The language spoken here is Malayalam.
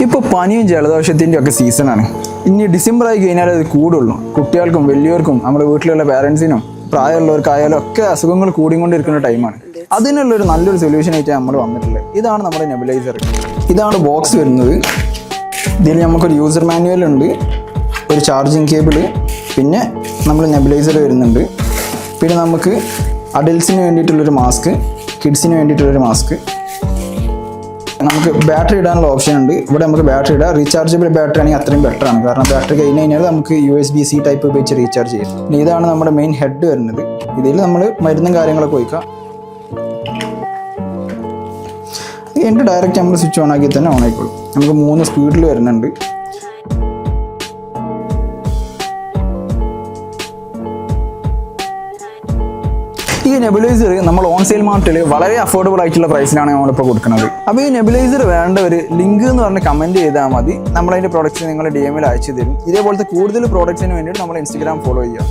ഇപ്പോൾ പനിയും ജലദോഷത്തിൻ്റെ ഒക്കെ സീസണാണ്. ഇനി ഡിസംബർ ആയി കഴിഞ്ഞാൽ അത് കൂടുള്ളൂ. കുട്ടികൾക്കും വലിയവർക്കും നമ്മുടെ വീട്ടിലുള്ള പാരൻസിനും പ്രായമുള്ളവർക്കായാലും ഒക്കെ അസുഖങ്ങൾ കൂടിക്കൊണ്ടിരിക്കുന്ന ടൈമാണ്. അതിനുള്ളൊരു നല്ലൊരു സൊല്യൂഷൻ ആയിട്ട് നമ്മൾ വന്നിട്ടുള്ളത്. ഇതാണ് നമ്മുടെ നെബുലൈസർ. ഇതാണ് ബോക്സ് വരുന്നത്. ഇതിൽ നമുക്കൊരു യൂസർ മാനുവൽ ഉണ്ട്, ഒരു ചാർജിങ് കേബിള്, പിന്നെ നമ്മൾ നെബുലൈസർ വരുന്നുണ്ട്. പിന്നെ നമുക്ക് അഡൽട്സിന് വേണ്ടിയിട്ടുള്ളൊരു മാസ്ക്, കിഡ്സിന് വേണ്ടിയിട്ടുള്ളൊരു മാസ്ക്. നമുക്ക് ബാറ്ററി ഇടാനുള്ള ഓപ്ഷൻ ഉണ്ട്. ഇവിടെ നമുക്ക് ബാറ്ററി ഇടാം. റീചാർജബിൾ ബാറ്ററി ആണെങ്കിൽ അത്രയും ബെറ്റർ ആണ്. കാരണം ബാറ്ററി കഴിഞ്ഞ് കഴിഞ്ഞാൽ നമുക്ക് USB-C ടൈപ്പ് ഉപയോഗിച്ച് റീചാർജ് ചെയ്യും. പിന്നെ ഇതാണ് നമ്മുടെ മെയിൻ ഹെഡ് വരുന്നത്. ഇതിൽ നമ്മൾ മരുന്നും കാര്യങ്ങളൊക്കെ വയ്ക്കാം. എൻ്റെ ഡയറക്റ്റ് നമ്മൾ സ്വിച്ച് ഓൺ ആക്കി തന്നെ ഓൺ ആയിക്കോളും. നമുക്ക് 3 സ്പീഡിൽ വരുന്നുണ്ട്. ഈ നെബുലൈസർ നമ്മൾ ഓൺ സെയിൽ മാർക്കറ്റിൽ വളരെ അഫോർഡബിൾ ആയിട്ടുള്ള പ്രൈസിലാണ് നമ്മളിപ്പോൾ കൊടുക്കുന്നത്. അപ്പോൾ ഈ നെബുലൈസർ വേണ്ടവർ ലിങ്ക് എന്ന് പറഞ്ഞ് കമൻറ്റ് ചെയ്താൽ മതി. നമ്മളതിൻ്റെ പ്രോഡക്റ്റ്സ് നിങ്ങൾ DM-ൽ അയച്ചു തരും. ഇതേപോലത്തെ കൂടുതൽ പ്രോഡക്റ്റ്സിന് വേണ്ടിയിട്ട് നമ്മൾ Instagram ഫോളോ ചെയ്യുക.